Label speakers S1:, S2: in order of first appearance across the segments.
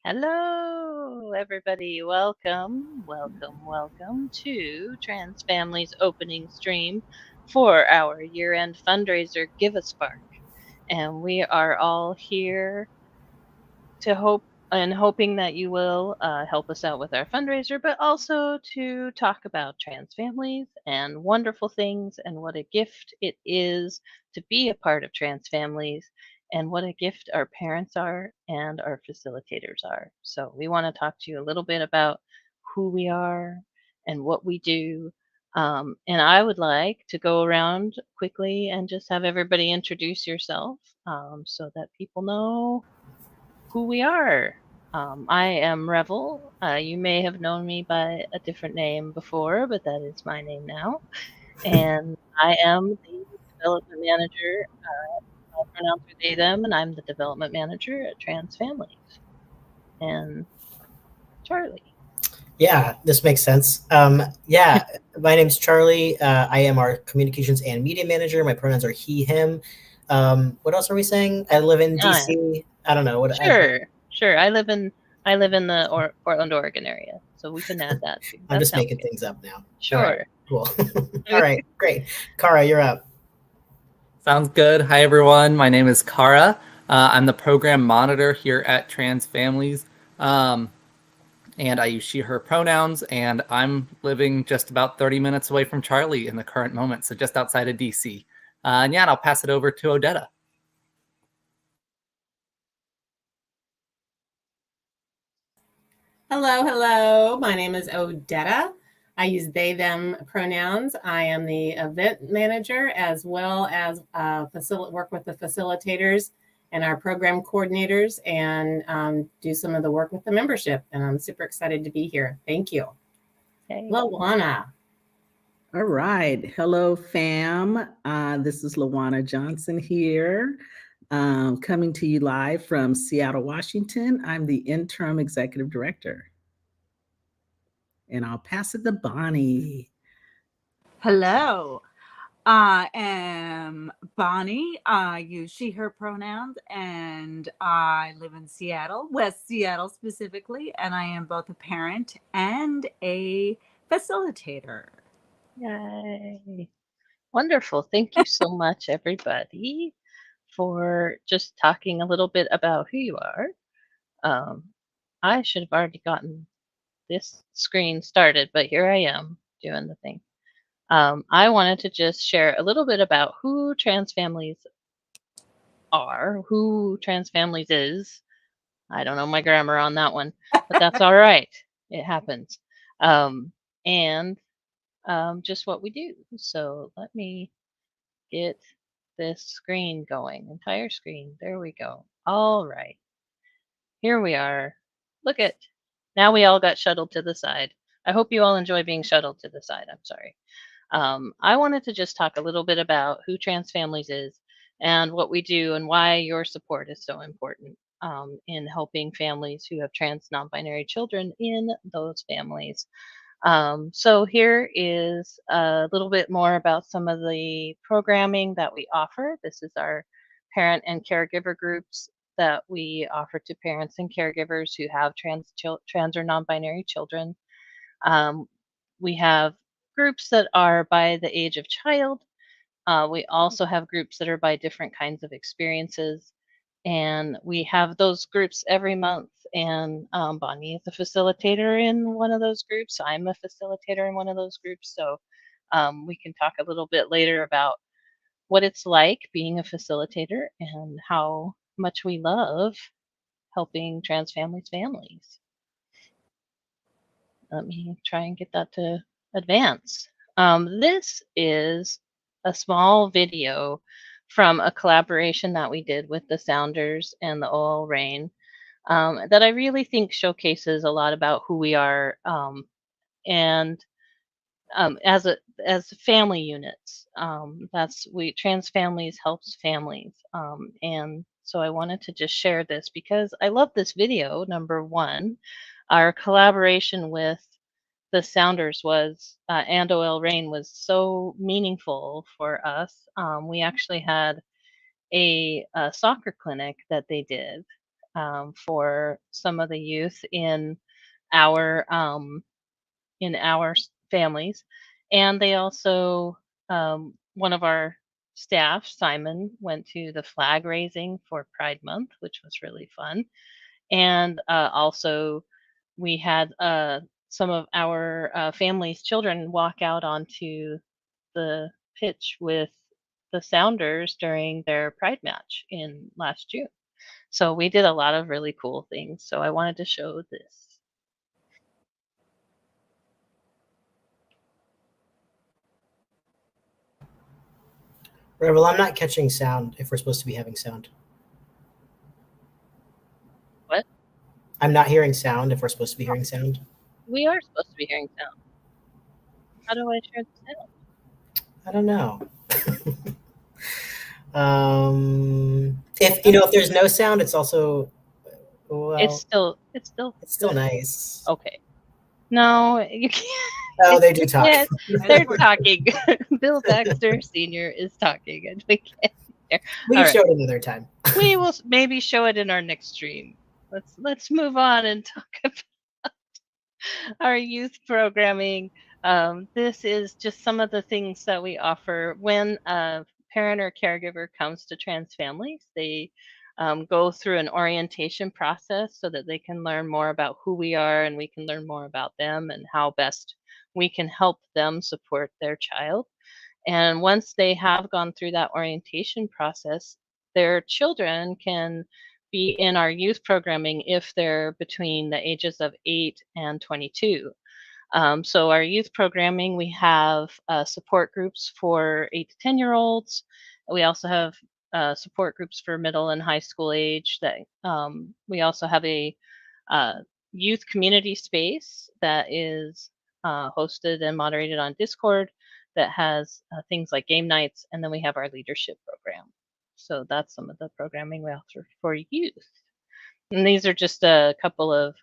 S1: Hello, everybody. Welcome to TransFamilies opening stream for our year-end fundraiser, GiveASpark. And we are all here to hoping that you will help us out with our fundraiser, but also to talk about trans families and wonderful things and what a gift it is to be a part of trans families and what a gift our parents are and our facilitators are. So we want to talk to you a little bit about who we are and what we do. And I would like to go around quickly and just have everybody introduce yourself so that people know who we are. I am Revel. You may have known me by a different name before, but that is my name now. And I am the development manager. I'll pronounce her they, them, and I'm the development manager at TransFamilies. And Charlie.
S2: Yeah, this makes sense. My name's Charlie. I am our communications and media manager. My pronouns are he, him. What else are we saying? I live in
S1: Uh,
S2: DC. I don't know what.
S1: sure. I live in the Portland, Oregon area, so we can add that too.
S2: I'm
S1: That
S2: just
S1: sounds
S2: making
S1: good.
S2: things up now. All right,
S1: Sure.
S2: cool. All right, great. Kara, you're up.
S3: Sounds good. Hi, everyone. My name is Kara. I'm the program monitor here at TransFamilies. And I use she, her pronouns. And I'm living just about 30 minutes away from Charlie in the current moment, so just outside of DC. And I'll pass it over to Odetta.
S4: Hello. My name is Odetta. I use they, them pronouns. I am the event manager as well as work with the facilitators and our program coordinators and do some of the work with the membership. And I'm super excited to be here. Thank you.
S1: Okay.
S4: Lawana.
S5: All right. Hello, fam. This is Lawana Johnson here, coming to you live from Seattle, Washington. I'm the interim executive director. And I'll pass it to Bonnie.
S6: Hello. I am Bonnie. I use she, her pronouns, and I live in Seattle, West Seattle specifically, and I am both a parent and a facilitator.
S1: Yay. Wonderful. Thank you so much, everybody, for just talking a little bit about who you are. I should have already gotten this screen started, but here I am doing the thing. I wanted to just share a little bit about who TransFamilies are, who TransFamilies is. I don't know my grammar on that one, but that's all right. It happens. And just what we do. So let me get this screen going. Entire screen. There we go. All right. Here we are. Look at, now we all got shuttled to the side. I hope you all enjoy being shuttled to the side. I'm sorry. I wanted to just talk a little bit about who TransFamilies is and what we do and why your support is so important in helping families who have trans non-binary children in those families. So here is a little bit more about some of the programming that we offer. This is our parent and caregiver groups that we offer to parents and caregivers who have trans or non-binary children. Um, we have groups that are by the age of child. We also have groups that are by different kinds of experiences. And we have those groups every month. And Bonnie is a facilitator in one of those groups. I'm a facilitator in one of those groups. So we can talk a little bit later about what it's like being a facilitator and how much we love helping trans families. Let me try and get that to advance. This is a small video from a collaboration that we did with the Sounders and the OL Rain that I really think showcases a lot about who we are and as family units. Trans Families helps families, and so I wanted to just share this because I love this video. Number one, our collaboration with the Sounders was and OL Rain was so meaningful for us. We actually had a soccer clinic that they did for some of the youth our in our families, and they also one of our staff, Simon, went to the flag raising for Pride Month, which was really fun, and also we had some of our family's children walk out onto the pitch with the Sounders during their Pride match in last June. So we did a lot of really cool things. So I wanted to show this.
S2: Right, well, I'm not catching sound if we're supposed to be having sound.
S1: What?
S2: I'm not hearing sound if we're supposed to be hearing sound.
S1: We are supposed to be hearing sound. How do I share the sound?
S2: I don't know. If there's no sound, it's also
S1: It's still
S2: nice.
S1: okay. No, you can't.
S2: Oh, they do talk.
S1: Yes, they're talking. Bill Baxter Sr. is talking, and we can't
S2: We
S1: All
S2: can
S1: right.
S2: show it another time.
S1: We will maybe show it in our next stream. Let's move on and talk about our youth programming. This is just some of the things that we offer when a parent or caregiver comes to TransFamilies. They go through an orientation process so that they can learn more about who we are and we can learn more about them and how best we can help them support their child. And once they have gone through that orientation process, their children can be in our youth programming if they're between the ages of 8 and 22. So our youth programming, we have support groups for 8 to 10-year-olds. We also have support groups for middle and high school age. That we also have a uh, youth community space that is hosted and moderated on Discord that has things like game nights, and then we have our leadership program. So that's some of the programming we offer for youth. And these are just a couple of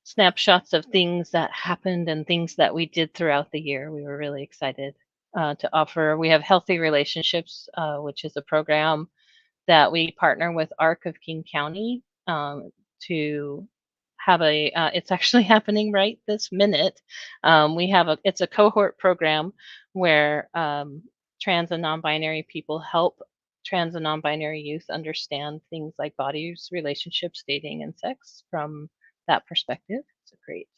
S1: snapshots of things that happened and things that we did throughout the year. We were really excited to offer. We have Healthy Relationships, which is a program that we partner with ARC of King County to have a. It's actually happening right this minute. We have it's a cohort program where trans and non-binary people help trans and non-binary youth understand things like bodies, relationships, dating, and sex from that perspective. It's a great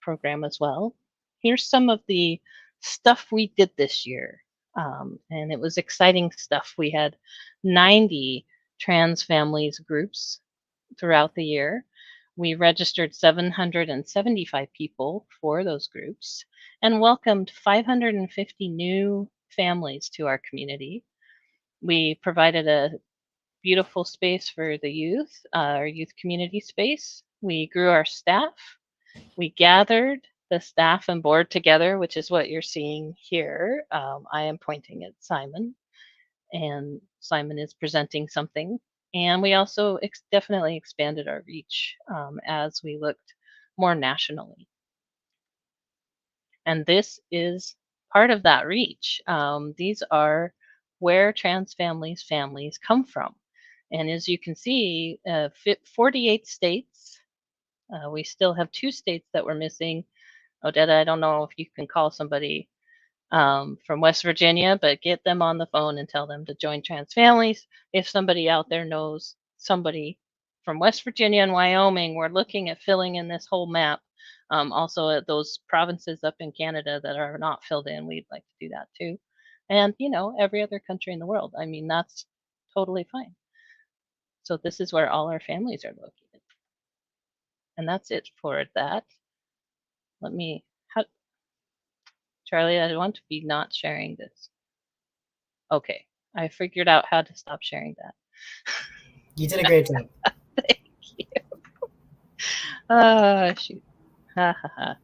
S1: program as well. Here's some of the stuff we did this year. And it was exciting stuff. We had 90 TransFamilies groups throughout the year. We registered 775 people for those groups and welcomed 550 new families to our community. We provided a beautiful space for the youth, our youth community space. We grew our staff. We gathered the staff and board together, which is what you're seeing here. I am pointing at Simon, and Simon is presenting something. And we also definitely expanded our reach as we looked more nationally. And this is part of that reach. These are where TransFamilies families come from. And as you can see, 48 states. We still have 2 states that we're missing. Odetta, I don't know if you can call somebody from West Virginia, but get them on the phone and tell them to join TransFamilies. If somebody out there knows somebody from West Virginia and Wyoming, we're looking at filling in this whole map. Also, at those provinces up in Canada that are not filled in, we'd like to do that too. And, every other country in the world. I mean, that's totally fine. So this is where all our families are located. And that's it for that. Let me, Charlie, I want to be not sharing this. Okay, I figured out how to stop sharing that.
S2: You did a great job.
S1: Thank you. Oh, shoot. Ha ha ha.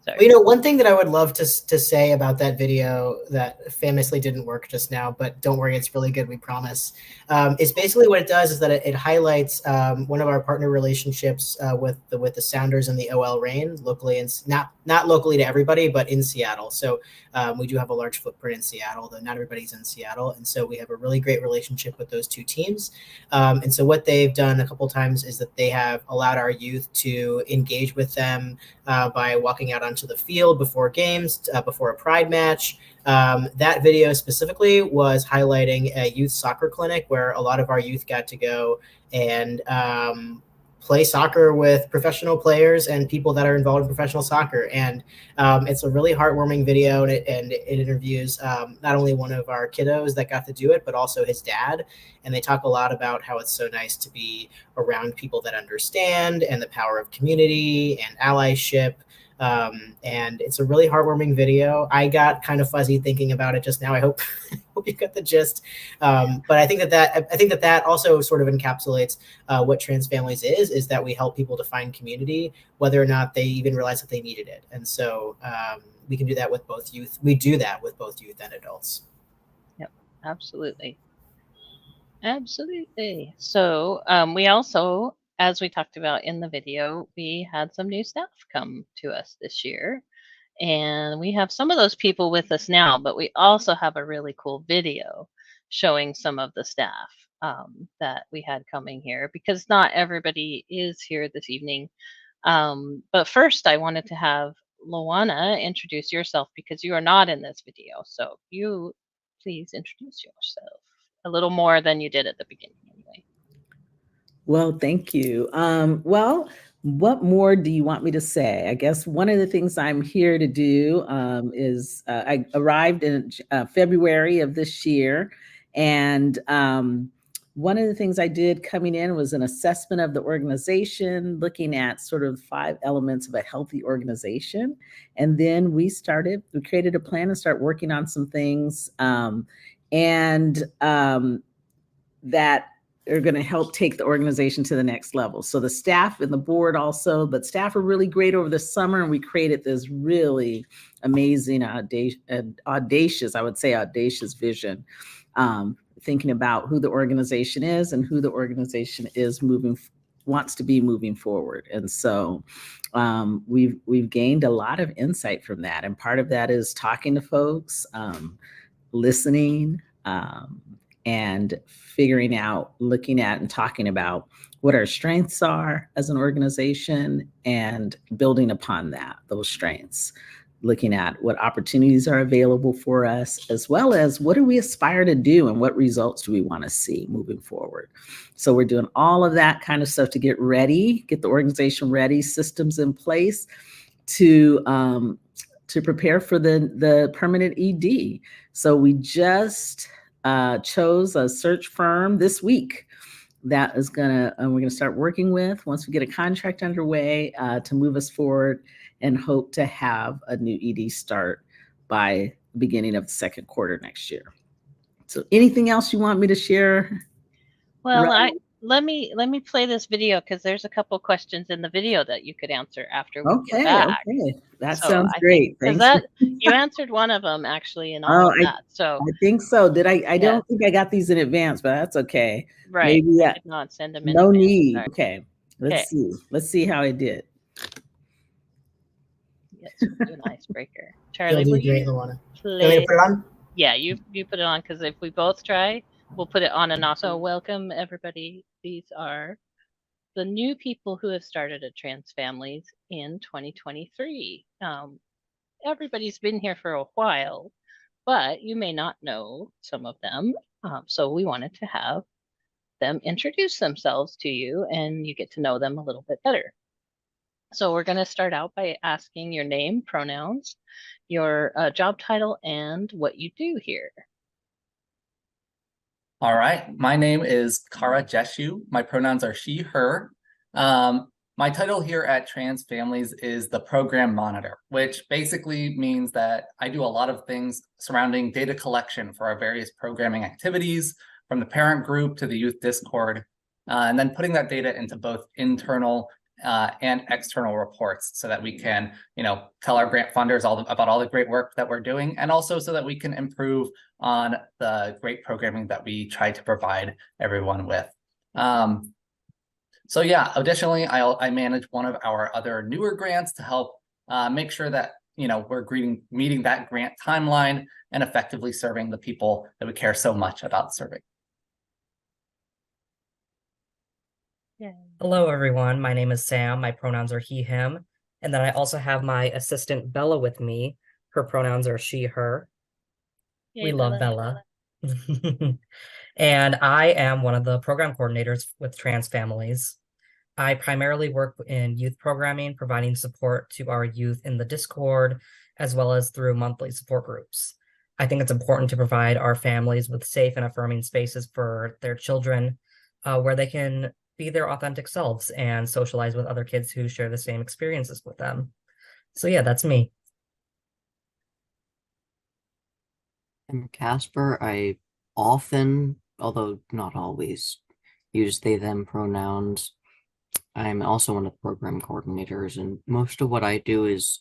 S1: Sorry.
S2: Well, one thing that I would love to say about that video that famously didn't work just now, but don't worry, it's really good, we promise. Is basically what it does is that it highlights one of our partner relationships with the Sounders and the OL Reign locally, and not locally to everybody, but in Seattle. So we do have a large footprint in Seattle, though not everybody's in Seattle, and so we have a really great relationship with those 2 teams. And so what they've done a couple times is that they have allowed our youth to engage with them by walking out onto the field before games, before a pride match. That video specifically was highlighting a youth soccer clinic where a lot of our youth got to go and play soccer with professional players and people that are involved in professional soccer. And it's a really heartwarming video, and it interviews not only one of our kiddos that got to do it, but also his dad. And they talk a lot about how it's so nice to be around people that understand and the power of community and allyship. And it's a really heartwarming video. I got kind of fuzzy thinking about it just now. I hope you got the gist. But I think that also sort of encapsulates what TransFamilies is that we help people to find community, whether or not they even realize that they needed it. And so we can do that with both youth. We do that with both youth and adults.
S1: Yep, absolutely. Absolutely. So we also, as we talked about in the video, we had some new staff come to us this year. And we have some of those people with us now, but we also have a really cool video showing some of the staff that we had coming here, because not everybody is here this evening. But first, I wanted to have Luana introduce yourself, because you are not in this video. So you please introduce yourself a little more than you did at the beginning anyway.
S5: Well, thank you. Well, what more do you want me to say? I guess one of the things I'm here to do is I arrived in February of this year, and one of the things I did coming in was an assessment of the organization, looking at sort of 5 elements of a healthy organization. And then we created a plan and start working on some things that are going to help take the organization to the next level. So the staff and the board also, but staff are really great over the summer, and we created this really amazing, audacious, I would say audacious vision, thinking about who the organization is and who the organization is wants to be moving forward. And so we've gained a lot of insight from that. And part of that is talking to folks, listening, and figuring out, looking at and talking about what our strengths are as an organization and building upon those strengths, looking at what opportunities are available for us, as well as what do we aspire to do and what results do we want to see moving forward. So we're doing all of that kind of stuff to get the organization ready, systems in place to prepare for the permanent ED. So we just chose a search firm this week that is we're gonna start working with once we get a contract underway to move us forward, and hope to have a new ED start by the beginning of the second quarter next year. So anything else you want me to share?
S1: Well, let me play this video, because there's a couple questions in the video that you could answer after we get back.
S5: Okay, that
S1: So
S5: sounds
S1: I
S5: great.
S1: Because
S5: Thanks.
S1: you answered one of them actually in all of that. So
S5: I think so. Did I? I
S1: Yes.
S5: don't think I got these in advance, but that's okay.
S1: right,
S5: Maybe
S1: I did not send them in
S5: no
S1: advance.
S5: need.
S1: Sorry.
S5: Okay,
S1: Okay.
S5: let's see. Let's see how I did.
S1: Yes, we'll do an icebreaker.
S2: You'll
S1: Charlie,
S2: do
S1: will
S2: great,
S1: you
S2: Luana. You want me
S1: play?
S2: to put it on?
S1: Yeah, you put it on, because if we both try, we'll put it on and off. So welcome everybody. These are the new people who have started at TransFamilies in 2023. Everybody's been here for a while, but you may not know some of them. So we wanted to have them introduce themselves to you, and you get to know them a little bit better. So we're going to start out by asking your name, pronouns, your job title, and what you do here.
S3: All right, my name is Kara Jeshu. My pronouns are she, her. My title here at TransFamilies is the program monitor, which basically means that I do a lot of things surrounding data collection for our various programming activities, from the parent group to the youth Discord, and then putting that data into both internal and external reports, so that we can, tell our grant funders about all the great work that we're doing, and also so that we can improve on the great programming that we try to provide everyone with. So yeah, additionally, I manage one of our other newer grants to help make sure that we're meeting that grant timeline and effectively serving the people that we care so much about serving.
S1: Yeah.
S7: Hello, everyone. My name is Sam. My pronouns are he, him. And then I also have my assistant Bella with me. Her pronouns are she, her.
S1: Yay,
S7: We love Bella. And I am one of the program coordinators with TransFamilies. I primarily work in youth programming, providing support to our youth in the Discord, as well as through monthly support groups. I think it's important to provide our families with safe and affirming spaces for their children, where they can be their authentic selves and socialize with other kids who share the same experiences with them. So yeah, that's me.
S8: I'm Casper. I often, although not always, use they, them pronouns. I'm also one of the program coordinators, and most of what I do is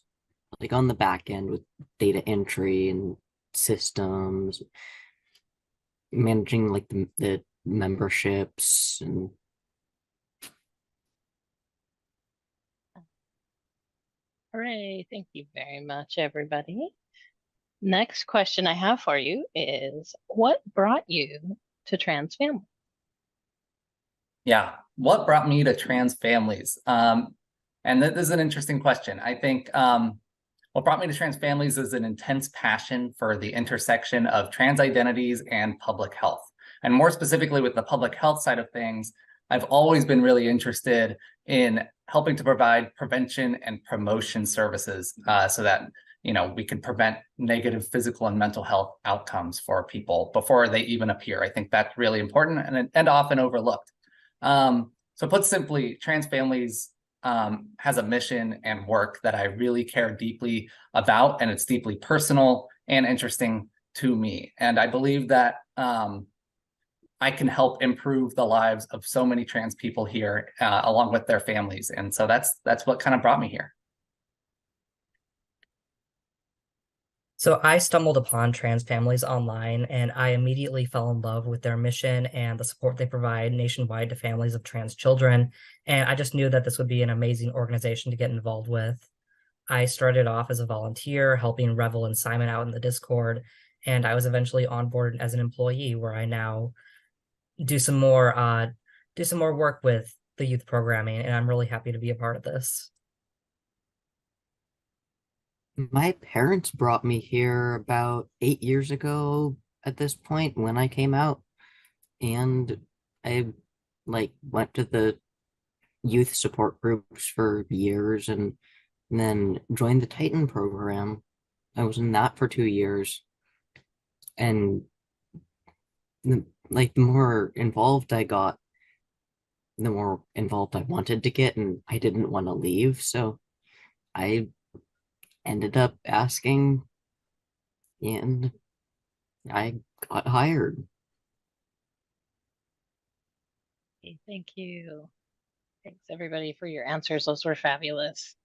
S8: like on the back end with data entry and systems, managing like the memberships and
S1: Hooray, thank you very much, everybody. Next question I have for you is, what brought you to TransFamily?
S3: Yeah, what brought me to TransFamilies? And this is an interesting question. I think what brought me to TransFamilies is an intense passion for the intersection of trans identities and public health. And more specifically with the public health side of things, I've always been really interested in helping to provide prevention and promotion services so that we can prevent negative physical and mental health outcomes for people before they even appear. I think that's really important and often overlooked. So put simply, TransFamilies has a mission and work that I really care deeply about, and it's deeply personal and interesting to me. And I believe that I can help improve the lives of so many trans people here, along with their families. And so that's what kind of brought me here.
S7: So I stumbled upon TransFamilies online, and I immediately fell in love with their mission and the support they provide nationwide to families of trans children. And I just knew that this would be an amazing organization to get involved with. I started off as a volunteer, helping Revel and Simon out in the Discord, and I was eventually onboarded as an employee, where I now do some more work with the youth programming, and I'm really happy to be a part of this.
S8: My parents brought me here about 8 years ago at this point when I came out, and I went to the youth support groups for years and then joined the Titan program. I was in that for 2 years, and the more involved I got, the more involved I wanted to get, and I didn't want to leave, so I ended up asking, and I got hired.
S1: Okay, thank you. Thanks everybody for your answers. Those were fabulous.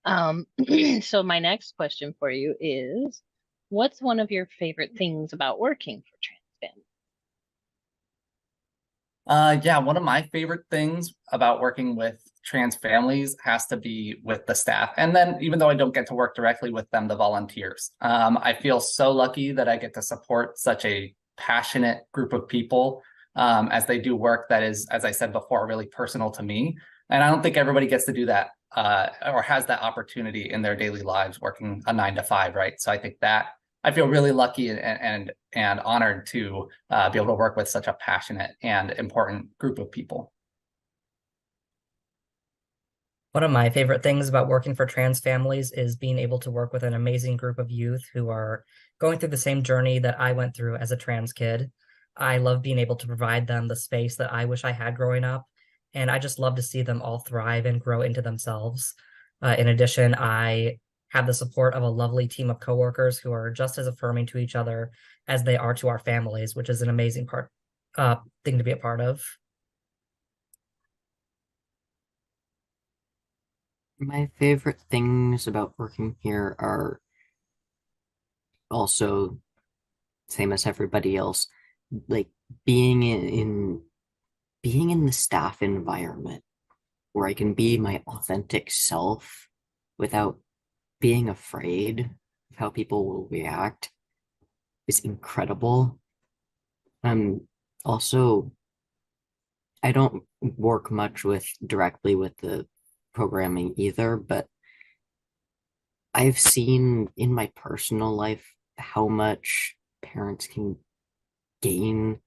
S1: So my next question for you is, what's one of your favorite things about working for TransFamily?
S3: Yeah, one of my favorite things about working with TransFamilies has to be with the staff. And then even though I don't get to work directly with them, the volunteers. I feel so lucky that I get to support such a passionate group of people as they do work that is, as I said before, really personal to me. And I don't think everybody gets to do that or has that opportunity in their daily lives working a 9 to 5, right? So I think that I feel really lucky and honored to be able to work with such a passionate and important group of people.
S7: One of my favorite things about working for TransFamilies is being able to work with an amazing group of youth who are going through the same journey that I went through as a trans kid. I love being able to provide them the space that I wish I had growing up, and I just love to see them all thrive and grow into themselves. In addition, I have the support of a lovely team of coworkers who are just as affirming to each other as they are to our families, which is an amazing thing to be a part of.
S8: My favorite things about working here are also same as everybody else, like being in the staff environment where I can be my authentic self without being afraid of how people will react is incredible. Also, I don't work much directly with the programming either, but I've seen in my personal life how much parents can gain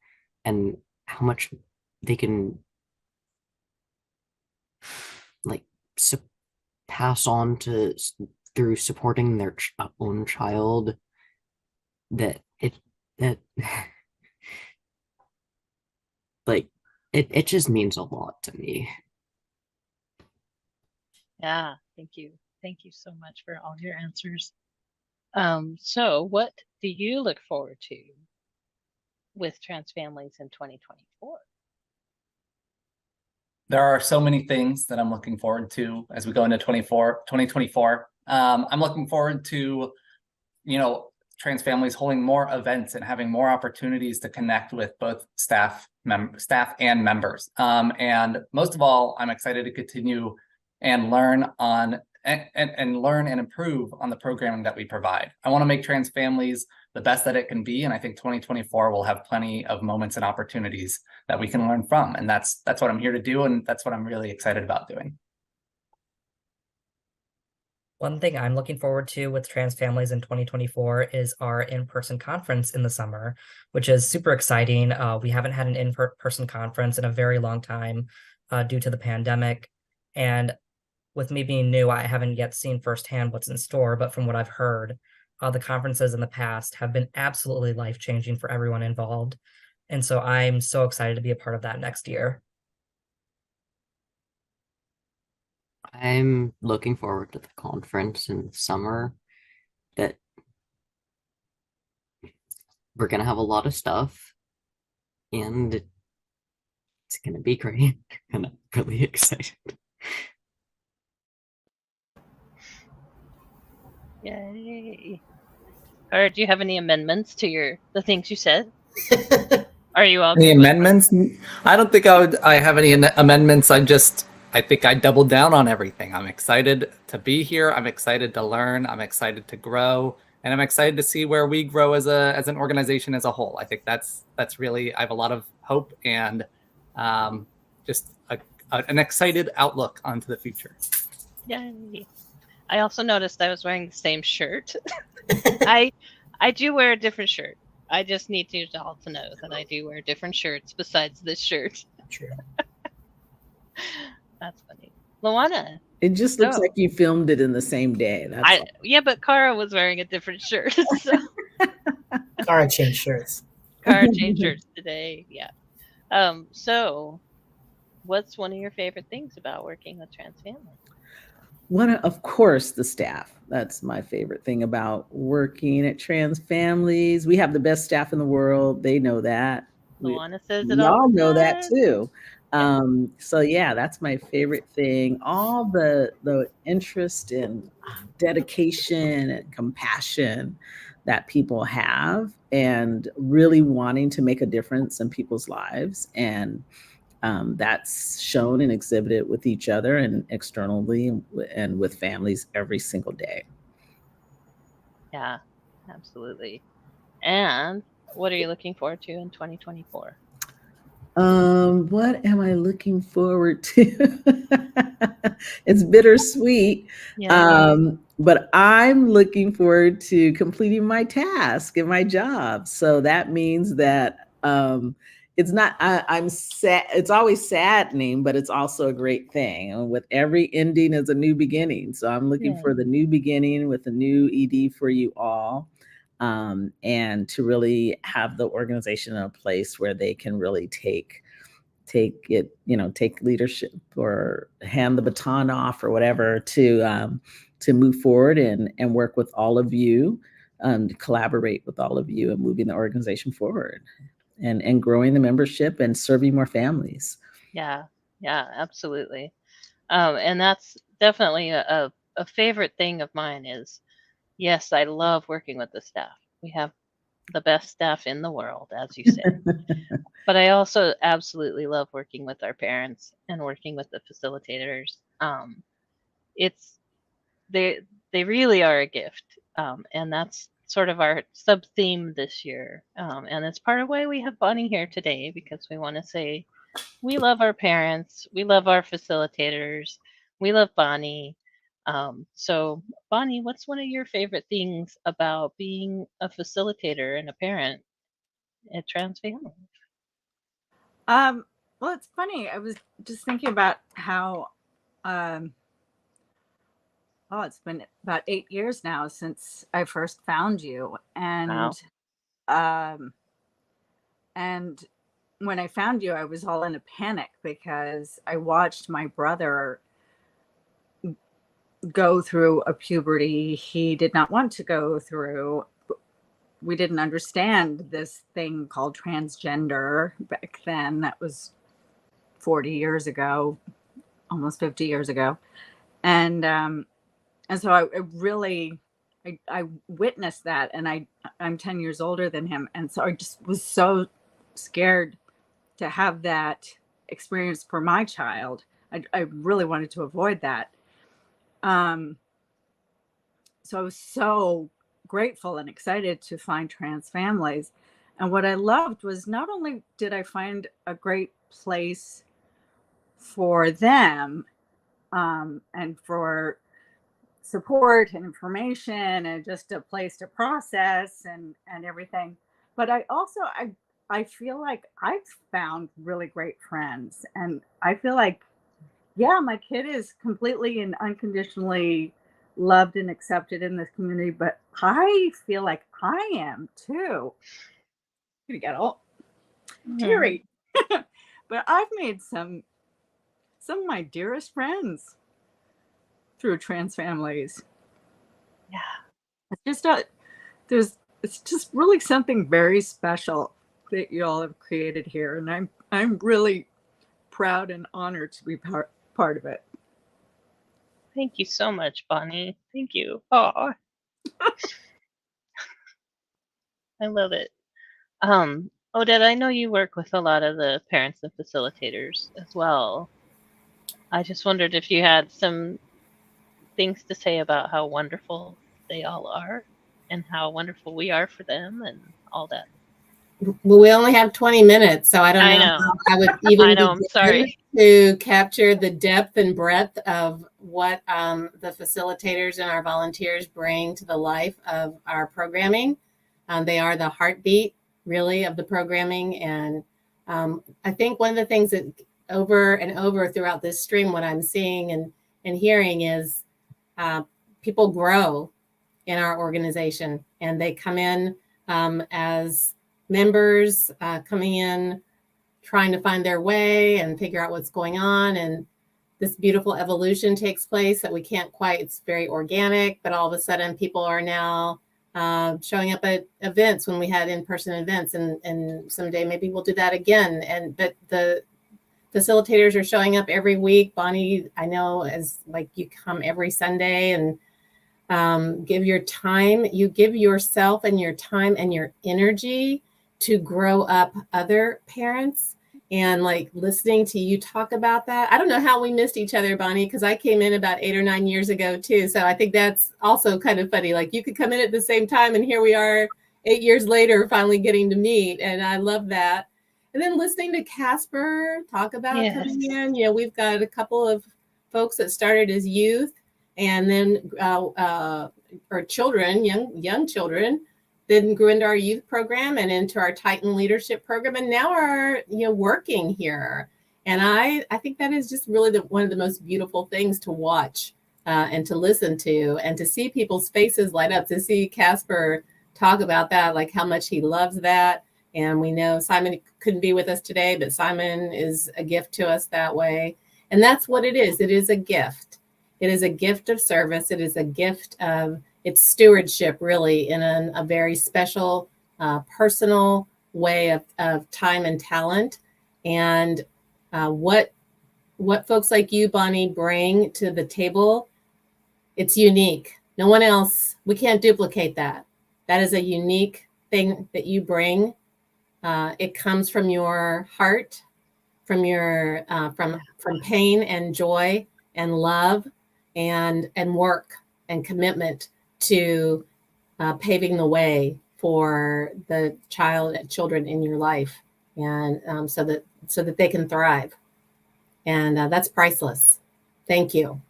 S8: and how much they can like pass on to through supporting their own child, that it just means a lot to me.
S1: Yeah, thank you. Thank you so much for all your answers. So what do you look forward to with TransFamilies in 2024?
S3: There are so many things that I'm looking forward to as we go into 2024. I'm looking forward to, TransFamilies holding more events and having more opportunities to connect with both staff and members. And most of all, I'm excited to continue and learn on and learn and improve on the programming that we provide. I want to make Trans Families the best that it can be, and I think 2024 will have plenty of moments and opportunities that we can learn from, and that's what I'm here to do, and that's what I'm really excited about doing.
S7: One thing I'm looking forward to with Trans Families in 2024 is our in-person conference in the summer, which is super exciting. We haven't had an in-person conference in a very long time due to the pandemic. And with me being new, I haven't yet seen firsthand what's in store, but from what I've heard, the conferences in the past have been absolutely life-changing for everyone involved. And so I'm so excited to be a part of that next year.
S8: I'm looking forward to the conference in the summer. That we're gonna have a lot of stuff, and it's gonna be great. And I'm really excited.
S1: Yay. Or do you have any amendments to the things you said? Are you all
S3: Any
S1: good with
S3: amendments? I don't think I have any amendments. I think I doubled down on everything. I'm excited to be here. I'm excited to learn. I'm excited to grow, and I'm excited to see where we grow as an organization as a whole. I think that's really, I have a lot of hope and just an excited outlook onto the future.
S1: Yay. I also noticed I was wearing the same shirt. I do wear a different shirt. I just need you all to know that I do wear different shirts besides this shirt.
S2: True.
S1: That's funny. Luana.
S5: It just looks
S1: So-
S5: like you filmed it in the same day. That's all.
S1: Yeah, but Kara was wearing a different shirt. So
S2: Kara changed shirts.
S1: Kara changed shirts today. Yeah. So what's one of your favorite things about working with Trans Families?
S5: Of course, the staff. That's my favorite thing about working at Trans Families. We have the best staff in the world. They know that.
S1: Luana says it all.
S5: Y'all
S1: the
S5: know that
S1: time.
S5: too.
S1: Yeah.
S5: So yeah, that's my favorite thing. All the interest and dedication and compassion that people have, and really wanting to make a difference in people's lives, and that's shown and exhibited with each other and externally and with families every single day.
S1: Yeah, absolutely. And what are you looking forward to in 2024?
S5: What am I looking forward to? It's bittersweet.
S1: Yeah.
S5: But I'm looking forward to completing my task and my job. So that means that it's not, I'm sad. It's always saddening, but it's also a great thing. And with every ending is a new beginning. So I'm looking for the new beginning with a new ED for you all. And to really have the organization in a place where they can really take it, take leadership or hand the baton off or whatever to move forward and work with all of you, collaborate with all of you and moving the organization forward and growing the membership and serving more families.
S1: Yeah, absolutely. And that's definitely a favorite thing of mine is, yes, I love working with the staff. We have the best staff in the world, as you said. But I also absolutely love working with our parents and working with the facilitators. They really are a gift, and that's sort of our sub theme this year. And it's part of why we have Bonnie here today, because we want to say we love our parents, we love our facilitators, we love Bonnie. So Bonnie, what's one of your favorite things about being a facilitator and a parent at Trans Family?
S6: Well, it's funny. I was just thinking about how, it's been about 8 years now since I first found you. And, and when I found you, I was all in a panic because I watched my brother go through a puberty he did not want to go through. We didn't understand this thing called transgender back then. That was 40 years ago, almost 50 years ago. And so I really witnessed that, and I'm 10 years older than him. And so I just was so scared to have that experience for my child. I really wanted to avoid that. So I was so grateful and excited to find Trans Families. And what I loved was not only did I find a great place for them, and for support and information and just a place to process and everything, but I feel like I've found really great friends, and I feel like, yeah, my kid is completely and unconditionally loved and accepted in this community, but I feel like I am too. You get all teary. But I've made some of my dearest friends through Trans Families.
S1: Yeah.
S6: It's just it's just really something very special that you all have created here, and I'm really proud and honored to be part of it.
S1: Thank you so much, Bonnie. Thank you. Oh, I love it. Odette, I know you work with a lot of the parents and facilitators as well. I just wondered if you had some things to say about how wonderful they all are and how wonderful we are for them and all that.
S4: Well, we only have 20 minutes, so I don't
S1: I
S4: know
S1: know.
S4: how I would even
S1: I know. I'm
S4: begin
S1: sorry.
S4: to capture the depth and breadth of what the facilitators and our volunteers bring to the life of our programming. They are the heartbeat, really, of the programming. And I think one of the things that over and over throughout this stream, what I'm seeing and hearing is people grow in our organization, and they come in as members, coming in trying to find their way and figure out what's going on, and this beautiful evolution takes place that we can't quite, it's very organic, but all of a sudden people are now showing up at events when we had in-person events, and someday maybe we'll do that again. And but the facilitators are showing up every week. Bonnie, I know, as like you come every Sunday and give your time, you give yourself and your time and your energy to grow up other parents. And like listening to you talk about that, I don't know how we missed each other, Bonnie, because I came in about 8 or 9 years ago too. So I think that's also kind of funny. Like you could come in at the same time, and here we are 8 years later, finally getting to meet. And I love that. And then listening to Casper talk about coming in, you know, we've got a couple of folks that started as youth, and then or children, young children, then grew into our youth program and into our Titan leadership program, and now are working here. And I think that is just really one of the most beautiful things to watch and to listen to, and to see people's faces light up, to see Casper talk about that, like how much he loves that. And we know Simon couldn't be with us today, but Simon is a gift to us that way. And that's what it is. It is a gift. It is a gift of service. It is a gift of its stewardship, really, in a very special, personal way of time and talent. And what folks like you, Bonnie, bring to the table, it's unique. No one else, we can't duplicate that. That is a unique thing that you bring. It comes from your heart, from your from pain and joy and love and work and commitment to paving the way for the children in your life, and so that they can thrive. And that's priceless. Thank you.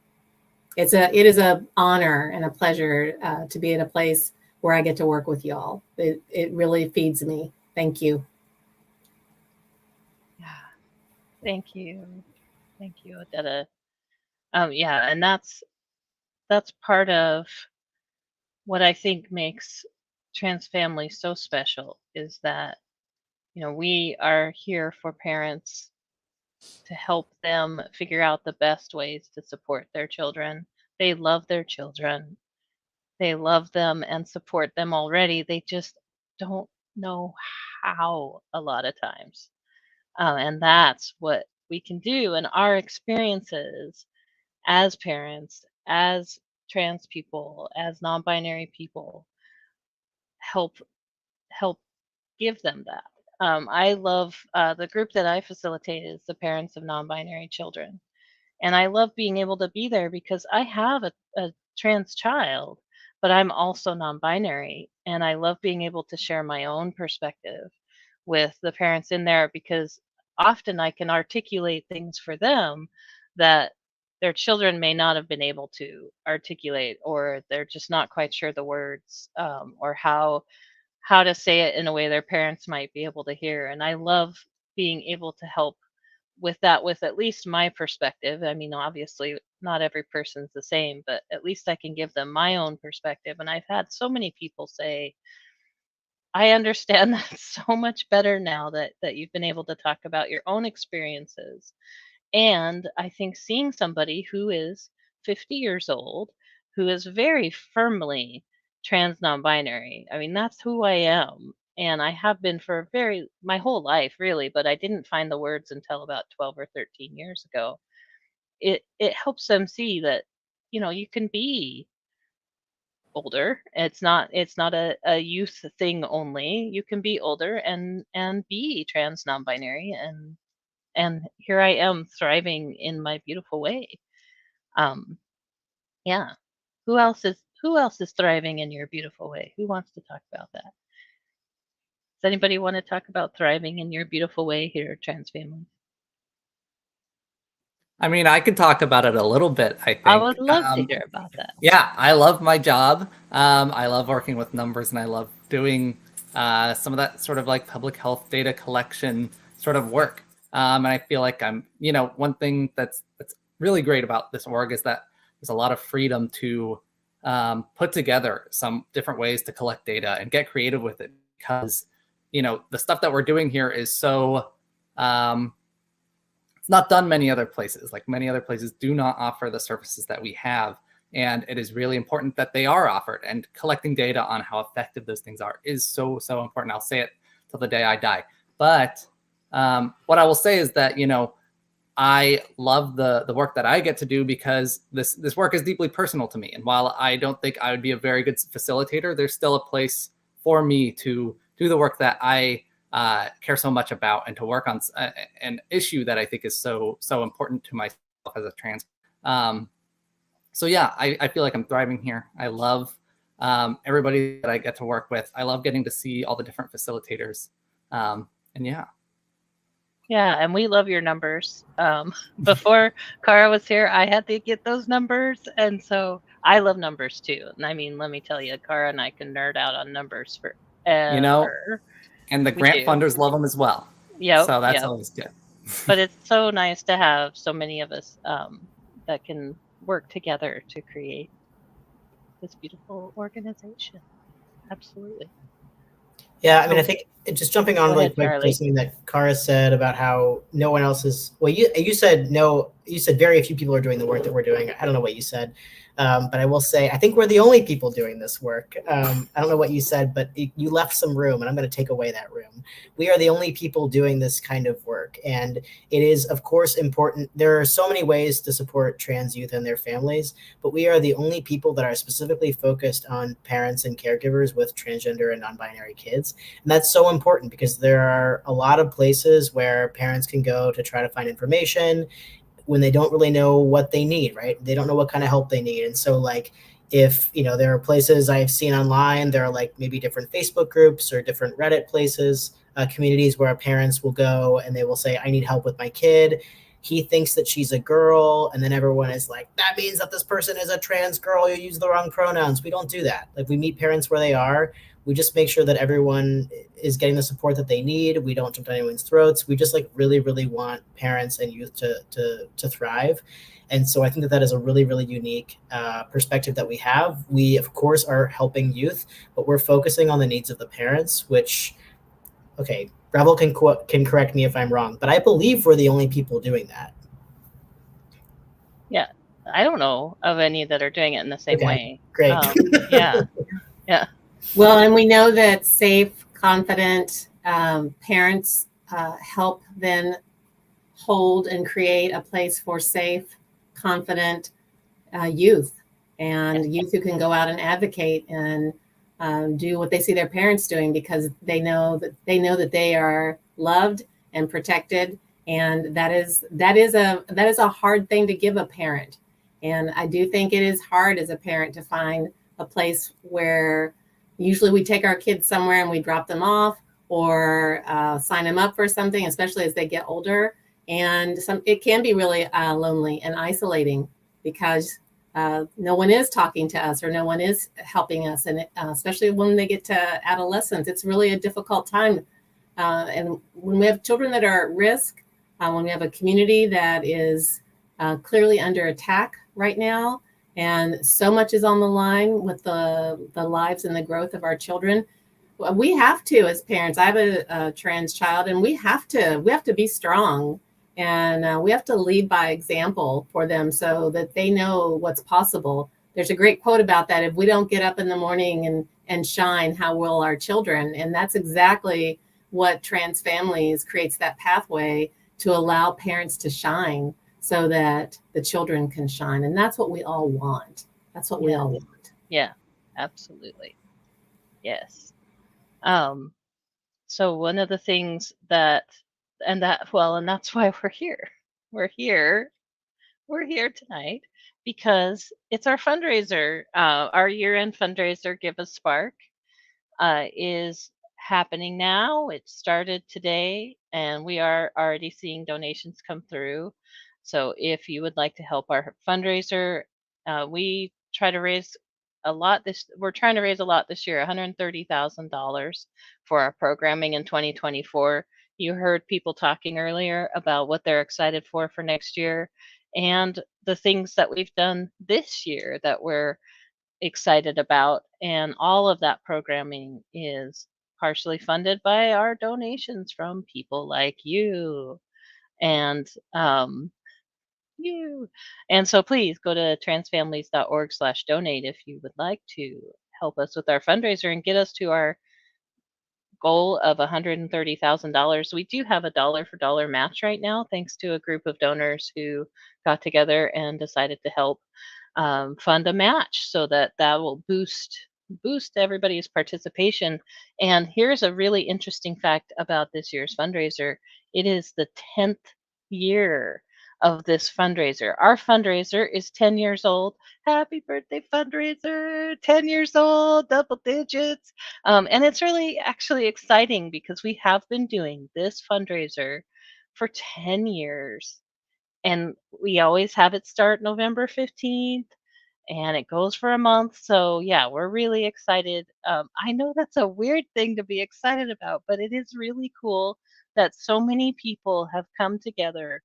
S4: It is a honor and a pleasure to be at a place where I get to work with y'all. It really feeds me. Thank you.
S1: Yeah. Thank you. Thank you, Odetta. Yeah, and that's part of what I think makes Trans Family so special, is that we are here for parents to help them figure out the best ways to support their children. They love their children. They love them and support them already. They just don't know how a lot of times. And that's what we can do. And our experiences as parents, as trans people, as non-binary people, help give them that. I love the group that I facilitate is the parents of non-binary children, And I love being able to be there because I have a trans child, but I'm also non-binary, and I love being able to share my own perspective with the parents in there, because often I can articulate things for them that their children may not have been able to articulate, or they're just not quite sure the words, or how to say it in a way their parents might be able to hear. And I love being able to help with that, with at least my perspective. I mean, obviously, not every person's the same, but at least I can give them my own perspective. And I've had so many people say, I understand that so much better now that you've been able to talk about your own experiences. And I think seeing somebody who is 50 years old, who is very firmly trans non-binary, I mean, that's who I am. And I have been for my whole life, really, but I didn't find the words until about 12 or 13 years ago. It helps them see that, you can be older. It's not a youth thing only. You can be older and be trans non-binary, and here I am thriving in my beautiful way. Um, yeah. Who else is thriving in your beautiful way? Who wants to talk about that? Does anybody want to talk about thriving in your beautiful way here at Trans Family?
S3: I mean, I could talk about it a little bit, I
S1: I
S3: think.
S1: would love to hear about that.
S3: Yeah, I love my job. I love working with numbers, and I love doing some of that sort of like public health data collection sort of work. And I feel like one thing that's really great about this org is that there's a lot of freedom to put together some different ways to collect data and get creative with it, because the stuff that we're doing here is so it's not done many other places. Like, many other places do not offer the services that we have. And it is really important that they are offered. And collecting data on how effective those things are is so, so important. I'll say it till the day I die. But what I will say is that, I love the work that I get to do, because this work is deeply personal to me. And while I don't think I would be a very good facilitator, there's still a place for me to do the work that I care so much about, and to work on an issue that I think is so important to myself as a trans. So yeah, I feel like I'm thriving here. I love everybody that I get to work with. I love getting to see all the different facilitators. And yeah.
S1: Yeah, and we love your numbers. Before Cara was here, I had to get those numbers, and so I love numbers too. And I mean, let me tell you, Cara and I can nerd out on numbers forever.
S3: And the
S1: We
S3: grant
S1: do.
S3: funders love them as well.
S1: Yep,
S3: So that's
S1: yep.
S3: always good.
S1: But it's so nice to have so many of us that can work together to create this beautiful organization. Absolutely.
S2: Yeah, I mean, I think just jumping on
S1: Go ahead, Charlie.
S2: something that Cara said about how no one else is. Well, you said no. You said very few people are doing the work that we're doing. I don't know what you said, but I will say I think we're the only people doing this work. I don't know what you said, but you left some room, and I'm going to take away that room. We are the only people doing this kind of work, and it is, of course, important. There are so many ways to support trans youth and their families, but we are the only people that are specifically focused on parents and caregivers with transgender and non-binary kids. And that's so important, because there are a lot of places where parents can go to try to find information when they don't really know what they need, right? They don't know what kind of help they need. And so, like, if, there are places I've seen online, there are like maybe different Facebook groups or different Reddit places, communities where parents will go and they will say, I need help with my kid. He thinks that she's a girl. And then everyone is like, that means that this person is a trans girl. You use the wrong pronouns. We don't do that. Like, we meet parents where they are. We just make sure that everyone is getting the support that they need. We don't jump down anyone's throats. We just really, really want parents and youth to thrive. And so I think that is a really, really unique perspective that we have. We, of course, are helping youth, but we're focusing on the needs of the parents, which, okay, Revel can correct me if I'm wrong, but I believe we're the only people doing that.
S1: Yeah, I don't know of any that are doing it in the same way.
S2: Great.
S1: Yeah.
S4: Well, and we know that safe, confident parents help then hold and create a place for safe, confident youth, and youth who can go out and advocate and do what they see their parents doing, because they know that they are loved and protected And that is a hard thing to give a parent. And I do think it is hard as a parent to find a place where usually we take our kids somewhere and we drop them off or sign them up for something, especially as they get older. And it can be really lonely and isolating because no one is talking to us or no one is helping us. And especially when they get to adolescence, it's really a difficult time. And when we have children that are at risk, when we have a community that is clearly under attack right now, and so much is on the line with the lives and the growth of our children, we have to, as parents, I have a trans child, and we have to be strong, and we have to lead by example for them so that they know what's possible. There's a great quote about that: if we don't get up in the morning and shine, how will our children? And that's exactly what TransFamilies creates, that pathway to allow parents to shine so that the children can shine. And that's what we all want. That's what we all want.
S1: Yeah, absolutely. Yes. So one of the things that's why we're here. We're here tonight because it's our fundraiser. Our year-end fundraiser, GiveASpark, is happening now. It started today, and we are already seeing donations come through. So if you would like to help our fundraiser, we try to raise a lot we're trying to raise a lot this year, $130,000 for our programming in 2024. You heard people talking earlier about what they're excited for next year and the things that we've done this year that we're excited about. And all of that programming is partially funded by our donations from people like you. And you. And so please go to transfamilies.org/donate if you would like to help us with our fundraiser and get us to our goal of $130,000. We do have a dollar for dollar match right now, thanks to a group of donors who got together and decided to help fund a match so that will boost everybody's participation. And here's a really interesting fact about this year's fundraiser: it is the 10th year of this fundraiser. Our fundraiser is 10 years old. Happy birthday, fundraiser! 10 years old, double digits. And it's really actually exciting because we have been doing this fundraiser for 10 years. And we always have it start November 15th and it goes for a month. So, yeah, we're really excited. I know that's a weird thing to be excited about, but it is really cool that so many people have come together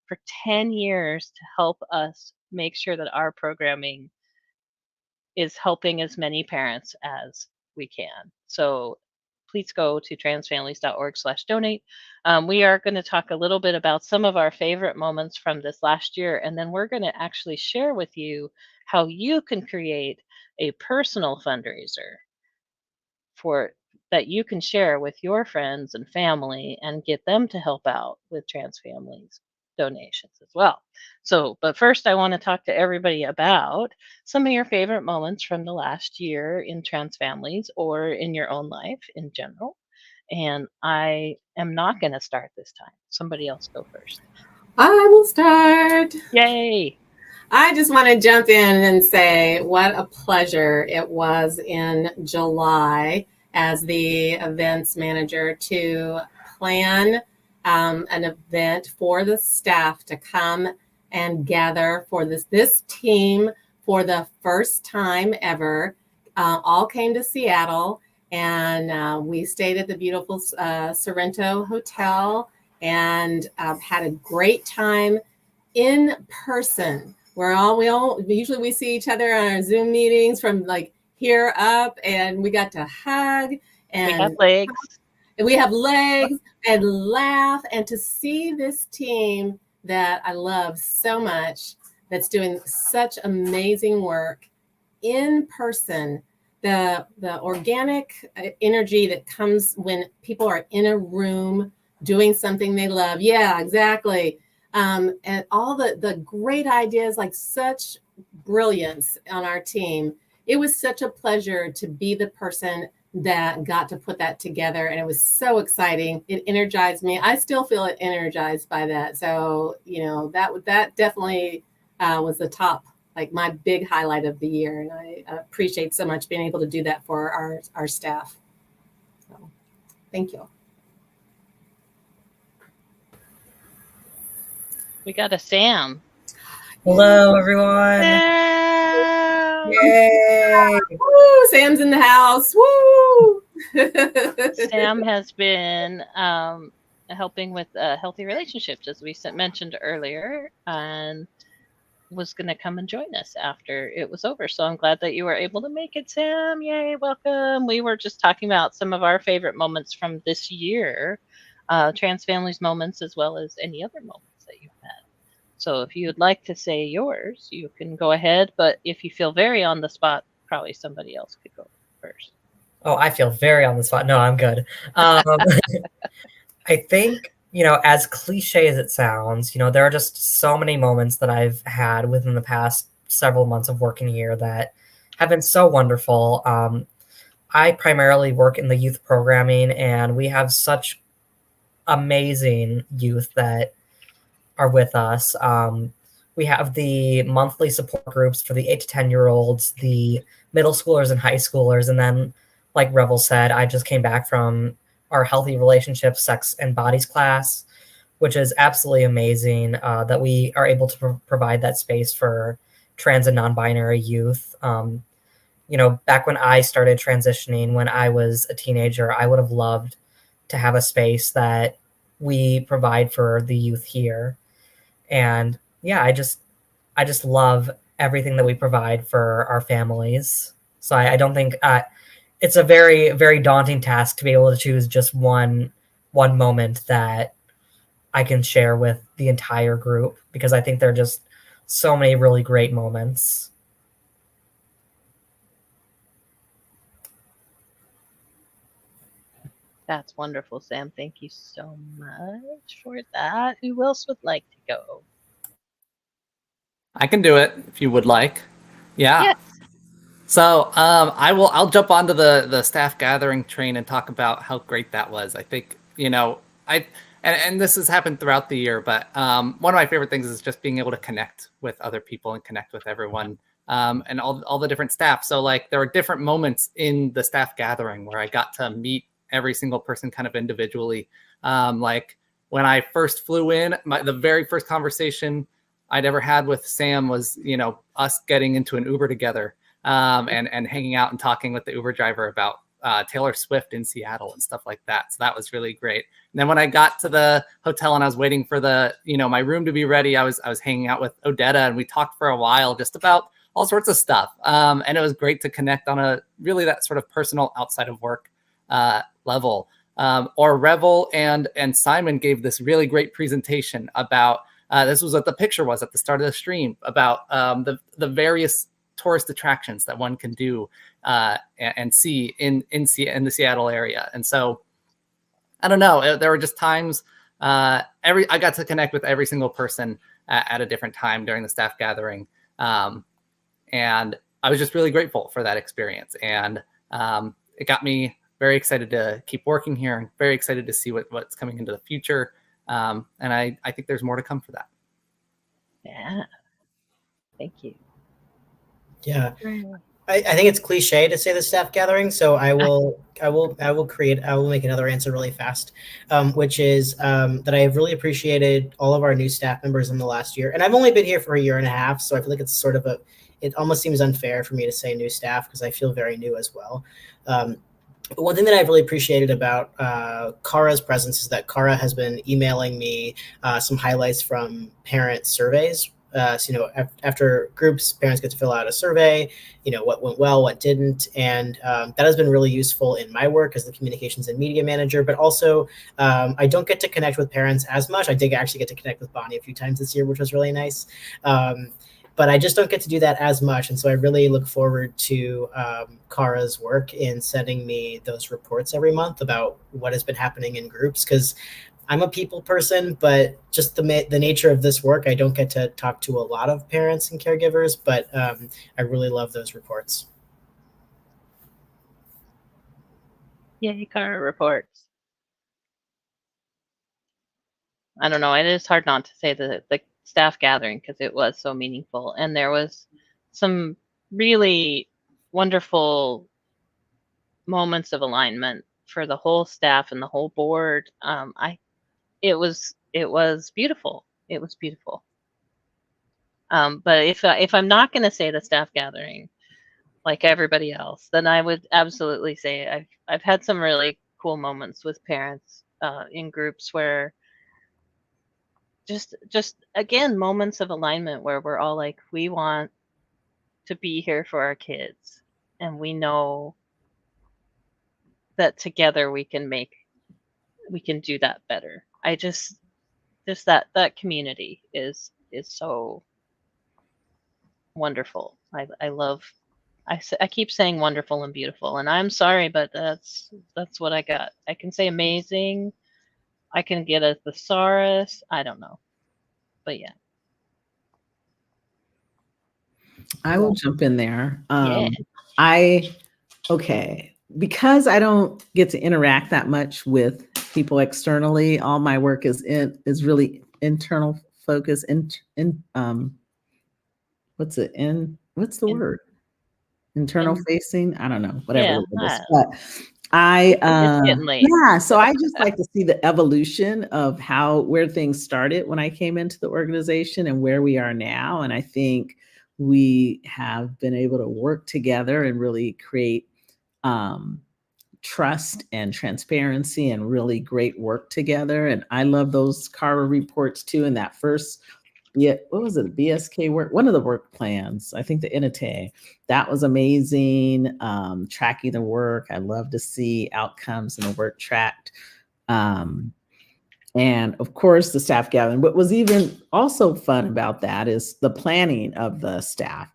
S1: for 10 years to help us make sure that our programming is helping as many parents as we can. So please go to transfamilies.org/donate. We are going to talk a little bit about some of our favorite moments from this last year, and then we're going to actually share with you how you can create a personal fundraiser for that you can share with your friends and family and get them to help out with TransFamilies donations as well. So, but first I want to talk to everybody about some of your favorite moments from the last year in TransFamilies or in your own life in general. And I am not going to start this time. Somebody else go first.
S4: I will start.
S1: Yay.
S4: I just want to jump in and say what a pleasure it was in July as the events manager to plan an event for the staff to come and gather for this team for the first time ever. All came to Seattle, and we stayed at the beautiful Sorrento Hotel and had a great time in person. We see each other on our Zoom meetings from like here up, and we got to hug and
S1: we have legs.
S4: We have legs and laugh, and to see this team that I love so much, that's doing such amazing work in person, the organic energy that comes when people are in a room doing something they love. Yeah, exactly. And all the great ideas, like such brilliance on our team. It was such a pleasure to be the person that got to put that together, and it was so exciting. It energized me. I still feel energized by that. So, you know, that definitely was the top, like my big highlight of the year. And I appreciate so much being able to do that for our staff. So thank you.
S1: We got a Sam.
S7: Hello, everyone.
S1: Sam!
S7: Yay!
S4: Woo! Sam's in the house. Woo!
S1: Sam has been helping with healthy relationships, as we mentioned earlier, and was going to come and join us after it was over. So I'm glad that you were able to make it, Sam. Yay, welcome. We were just talking about some of our favorite moments from this year, TransFamilies moments, as well as any other moments that you had. So if you'd like to say yours, you can go ahead. But if you feel very on the spot, probably somebody else could go first.
S7: Oh, I feel very on the spot. No, I'm good. I think, you know, as cliche as it sounds, you know, there are just so many moments that I've had within the past several months of working here that have been so wonderful. I primarily work in the youth programming, and we have such amazing youth that are with us. We have the monthly support groups for the 8 to 10-year-olds, the middle schoolers and high schoolers. And then, like Revel said, I just came back from our healthy relationships, sex and bodies class, which is absolutely amazing that we are able to provide that space for trans and non-binary youth. You know, back when I started transitioning, when I was a teenager, I would have loved to have a space that we provide for the youth here. And yeah, I just love everything that we provide for our families. So I don't think it's a very, very daunting task to be able to choose just one moment that I can share with the entire group, because I think there are just so many really great moments.
S1: That's wonderful, Sam. Thank you so much for that. Who else would like to go?
S3: I can do it if you would like. Yeah.
S1: Yes.
S3: So I'll jump onto the staff gathering train and talk about how great that was. I think, you know, and this has happened throughout the year, but one of my favorite things is just being able to connect with other people and connect with everyone, and all the different staff. So like there were different moments in the staff gathering where I got to meet every single person kind of individually. Like when I first flew in, the very first conversation I'd ever had with Sam was, you know, us getting into an Uber together, and hanging out and talking with the Uber driver about Taylor Swift in Seattle and stuff like that. So that was really great. And then when I got to the hotel and I was waiting for my room to be ready, I was hanging out with Odetta, and we talked for a while just about all sorts of stuff. And it was great to connect on a really that sort of personal outside of work level. Or Revel and Simon gave this really great presentation about this was what the picture was at the start of the stream about the various tourist attractions that one can do and see in the Seattle area. And so I don't know, there were just times I got to connect with every single person at a different time during the staff gathering, and I was just really grateful for that experience. And it got me very excited to keep working here and very excited to see what's coming into the future. And I think there's more to come for that.
S1: Yeah. Thank you.
S2: Yeah. I think it's cliche to say the staff gathering, so I will make another answer really fast, which is that I have really appreciated all of our new staff members in the last year. And I've only been here for a year and a half, so I feel like it's sort of it almost seems unfair for me to say new staff because I feel very new as well. But one thing that I've really appreciated about Kara's presence is that Kara has been emailing me some highlights from parent surveys. So, after groups, parents get to fill out a survey, what went well, what didn't. And that has been really useful in my work as the communications and media manager. But also, I don't get to connect with parents as much. I did actually get to connect with Bonnie a few times this year, which was really nice. But I just don't get to do that as much. And so I really look forward to Kara's work in sending me those reports every month about what has been happening in groups, because I'm a people person, but just the nature of this work, I don't get to talk to a lot of parents and caregivers, but I really love those reports.
S1: Yay, Cara reports. I don't know. It is hard not to say the staff gathering because it was so meaningful, and there was some really wonderful moments of alignment for the whole staff and the whole board. It was beautiful. It was beautiful. But if I'm not going to say the staff gathering like everybody else, then I would absolutely say I've had some really cool moments with parents in groups where just again moments of alignment where we're all like, we want to be here for our kids, and we know that together we can do that better. I just that community is so wonderful. I love. I keep saying wonderful and beautiful, and I'm sorry, but that's what I got. I can say amazing. I can get a thesaurus. I don't know, but yeah.
S5: I will jump in there.
S1: Yeah.
S5: Because I don't get to interact that much with people externally. All my work is really internal focus. What's the word? Internal facing? I don't know, whatever
S1: Yeah,
S5: the word is. But
S1: it's getting late.
S5: so I just like to see the evolution of where things started when I came into the organization and where we are now. And I think we have been able to work together and really create trust and transparency and really great work together. And I love those Carver reports too. And that first, what was it? BSK work, one of the work plans, I think the INITE, that was amazing. Tracking the work. I love to see outcomes and the work tracked. And of course, the staff gathering. What was even also fun about that is the planning of the staff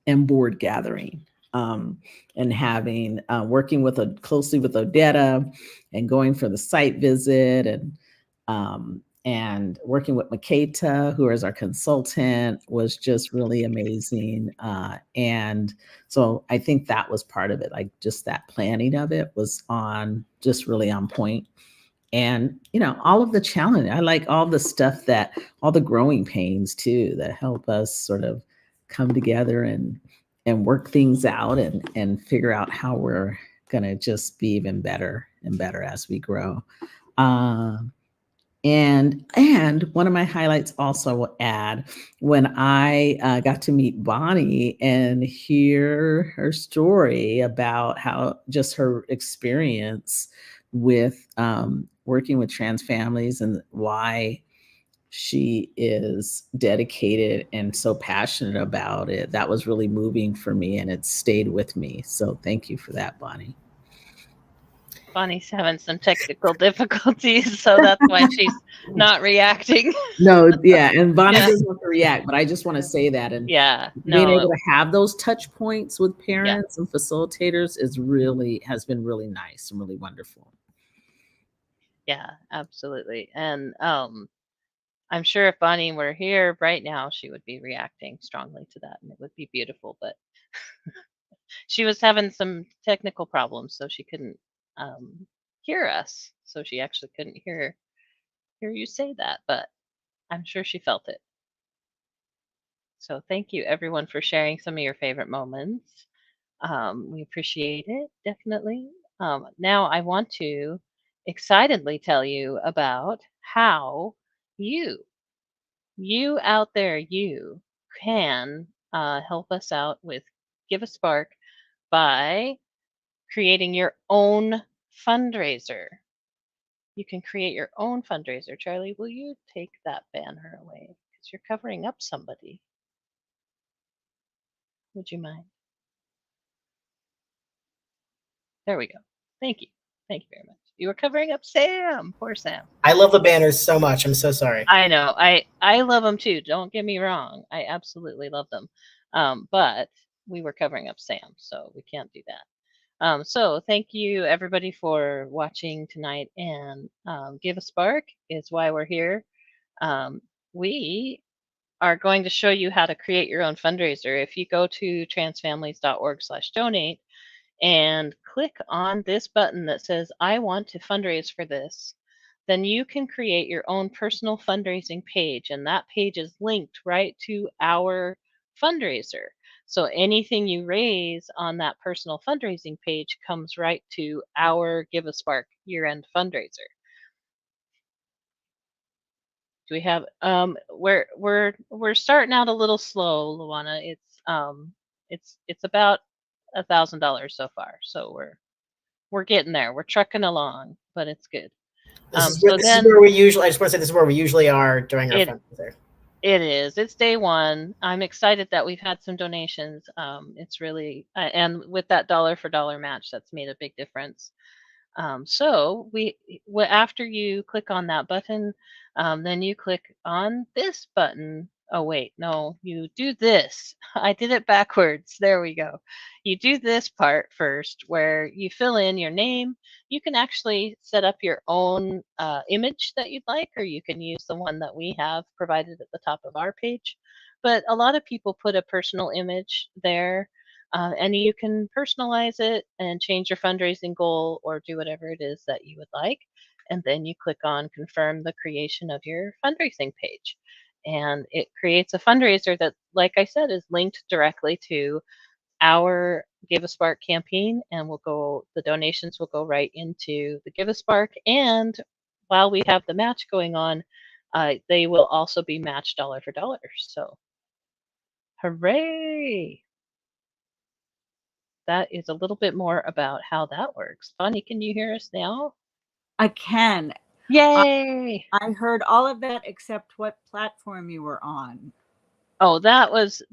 S5: and board gathering. And having working closely with Odetta and going for the site visit and working with Maketa, who is our consultant, was just really amazing. And so I think that was part of it. Like just that planning of it was just really on point. And, all of the challenge, I like all the stuff all the growing pains too, that help us sort of come together and work things out and figure out how we're going to just be even better and better as we grow. And one of my highlights also will add when I got to meet Bonnie and hear her story about how just her experience with working with trans families and why she is dedicated and so passionate about it. That was really moving for me and it stayed with me. So thank you for that, Bonnie.
S1: Bonnie's having some technical difficulties, so that's why she's not reacting.
S5: No, yeah, and Bonnie doesn't want to react, but I just want to say that. And being able to have those touch points with parents and facilitators has been really nice and really wonderful.
S1: Yeah, absolutely. And I'm sure if Bonnie were here right now, she would be reacting strongly to that, and it would be beautiful. But she was having some technical problems, so she couldn't hear us. So she actually couldn't hear you say that, but I'm sure she felt it. So thank you, everyone, for sharing some of your favorite moments. We appreciate it, definitely. Now I want to excitedly tell you about how you out there, you can help us out with GiveASpark by creating your own fundraiser. You can create your own fundraiser. Charlie, will you take that banner away? Because you're covering up somebody. Would you mind? There we go. Thank you. Thank you very much. You were covering up Sam. Poor Sam.
S2: I love the banners so much. I'm so sorry.
S1: I know. I love them too. Don't get me wrong. I absolutely love them. But we were covering up Sam, so we can't do that. So thank you everybody for watching tonight, and GiveASpark is why we're here. We are going to show you how to create your own fundraiser. If you go to transfamilies.org/donate and click on this button that says, I want to fundraise for this, then you can create your own personal fundraising page. And that page is linked right to our fundraiser. So anything you raise on that personal fundraising page comes right to our GiveASpark year-end fundraiser. Do we have we're starting out a little slow, Luana. It's about $1,000 so far. So we're getting there. We're trucking along, but it's good.
S2: This is where we usually. I just want to say this is where we usually are during our fundraiser.
S1: It is. It's day one. I'm excited that we've had some donations. It's really and with that dollar for dollar match, that's made a big difference. So after you click on that button, then you click on this button. Oh, wait, no, you do this. I did it backwards. There we go. You do this part first where you fill in your name. You can actually set up your own image that you'd like, or you can use the one that we have provided at the top of our page. But a lot of people put a personal image there. And you can personalize it and change your fundraising goal or do whatever it is that you would like. And then you click on confirm the creation of your fundraising page. And it creates a fundraiser that, like I said, is linked directly to our GiveASpark campaign, and the donations will go right into the GiveASpark. And while we have the match going on, they will also be matched dollar for dollar. So hooray! That is a little bit more about how that works. Bonnie, can you hear us now?
S6: I can.
S1: Yay!
S6: I heard all of that except what platform you were on.
S1: Oh, that's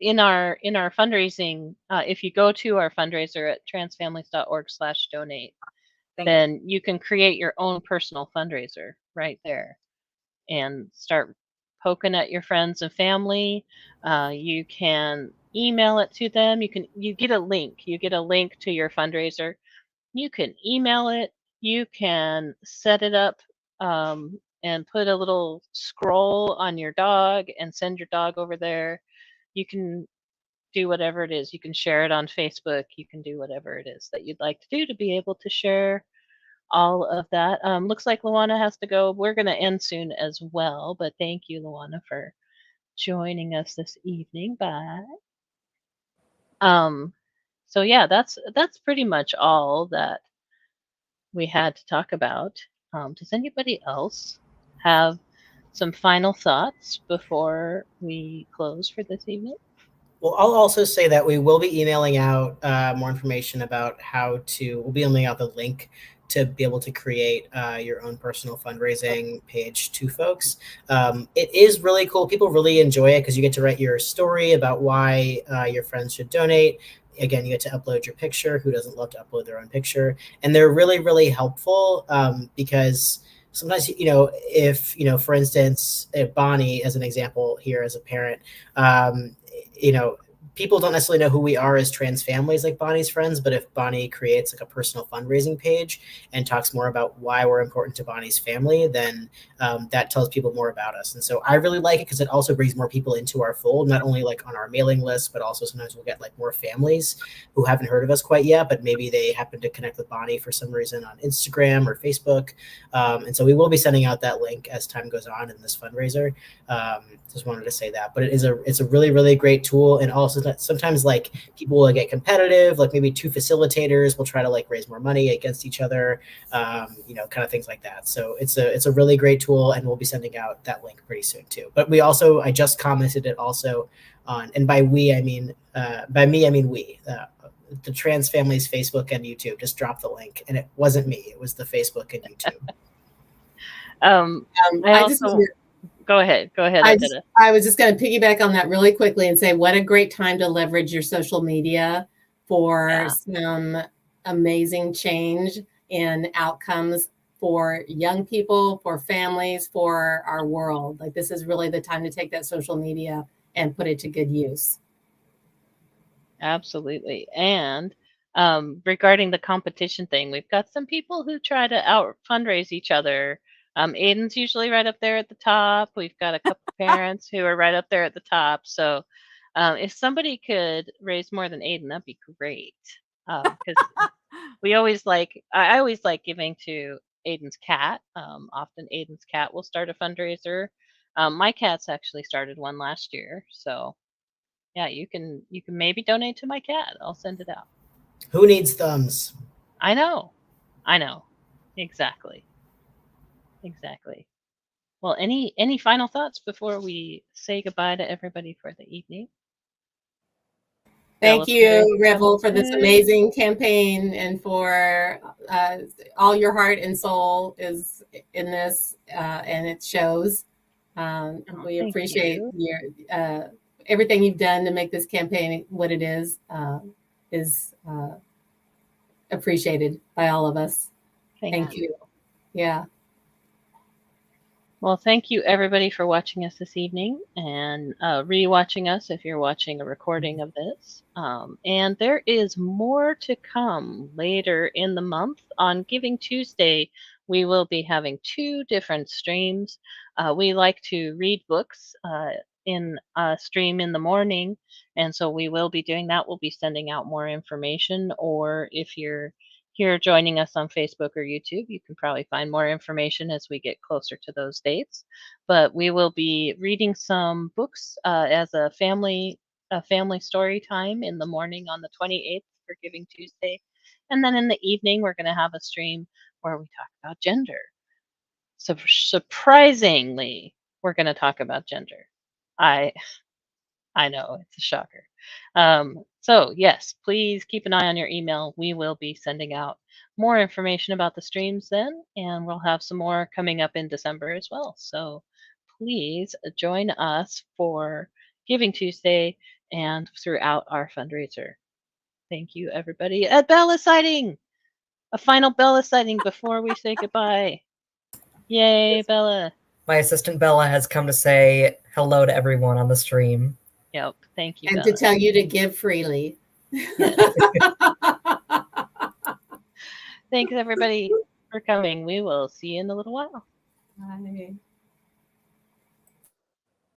S1: in our fundraising. If you go to our fundraiser at transfamilies.org/donate, then you can create your own personal fundraiser right there and start poking at your friends and family. You can email it to them. You get a link. You get a link to your fundraiser. You can email it. You can set it up and put a little scroll on your dog and send your dog over there. You can do whatever it is. You can share it on Facebook. You can do whatever it is that you'd like to do to be able to share all of that. Looks like Luana has to go. We're going to end soon as well, but thank you, Luana, for joining us this evening. Bye. So yeah, that's pretty much all that we had to talk about. Does anybody else have some final thoughts before we close for this evening?
S2: Well, I'll also say that we will be emailing out more information about we'll be emailing out the link to be able to create your own personal fundraising page to folks. It is really cool. People really enjoy it because you get to write your story about why your friends should donate. Again, you get to upload your picture. Who doesn't love to upload their own picture? And they're really, really helpful because sometimes, if, for instance, if Bonnie, as an example here as a parent, people don't necessarily know who we are as trans families like Bonnie's friends, but if Bonnie creates like a personal fundraising page and talks more about why we're important to Bonnie's family, then that tells people more about us. And so I really like it because it also brings more people into our fold, not only like on our mailing list, but also sometimes we'll get like more families who haven't heard of us quite yet, but maybe they happen to connect with Bonnie for some reason on Instagram or Facebook. And so we will be sending out that link as time goes on in this fundraiser. Just wanted to say that, but it's a really, really great tool. And also sometimes like people will get competitive, like maybe two facilitators will try to like raise more money against each other, kind of things like that. So it's a really great tool, and we'll be sending out that link pretty soon too. But I just commented it also on, and by me I mean we, the Trans Families Facebook and YouTube just dropped the link, and it wasn't me, it was the Facebook and YouTube.
S1: Go ahead.
S4: I was just going to piggyback on that really quickly and say what a great time to leverage your social media for some amazing change in outcomes for young people, for families, for our world. Like, this is really the time to take that social media and put it to good use.
S1: Absolutely. And regarding the competition thing, we've got some people who try to out fundraise each other. Aiden's usually right up there at the top. We've got a couple parents who are right up there at the top. So if somebody could raise more than Aiden, that'd be great. we always like, I always like giving to Aiden's cat. Often Aiden's cat will start a fundraiser. My cat's actually started one last year, so yeah, you can maybe donate to my cat. I'll send it out.
S2: Who needs thumbs?
S1: I know. Exactly. Well, any final thoughts before we say goodbye to everybody for the evening?
S4: Thank
S1: Bella's
S4: you,
S1: very
S4: Revel, for this
S1: excited.
S4: amazing campaign and for all your heart and soul is in this, and it shows. We
S1: thank
S4: appreciate
S1: you.
S4: your everything you've done to make this campaign what it is appreciated by all of us. Thank you. Yeah.
S1: Well, thank you everybody for watching us this evening and re-watching us if you're watching a recording of this. And there is more to come later in the month. On Giving Tuesday, we will be having 2 different streams. We like to read books in a stream in the morning, and so we will be doing that. We'll be sending out more information, or if you're here joining us on Facebook or YouTube, you can probably find more information as we get closer to those dates. But we will be reading some books as a family story time in the morning on the 28th for Giving Tuesday. And then in the evening, we're going to have a stream where we talk about gender. So surprisingly, we're going to talk about gender. I know, it's a shocker. So yes, please keep an eye on your email. We will be sending out more information about the streams then, and we'll have some more coming up in December as well. So please join us for Giving Tuesday and throughout our fundraiser. Thank you, everybody. A Bella sighting! A final Bella sighting before we say goodbye. Yay, Bella.
S7: My assistant Bella has come to say hello to everyone on the stream.
S1: Yep, thank you,
S4: And
S1: Bella.
S4: to tell you to give freely.
S1: Yes. Thanks, everybody, for coming. We will see you in a little while.
S4: Bye.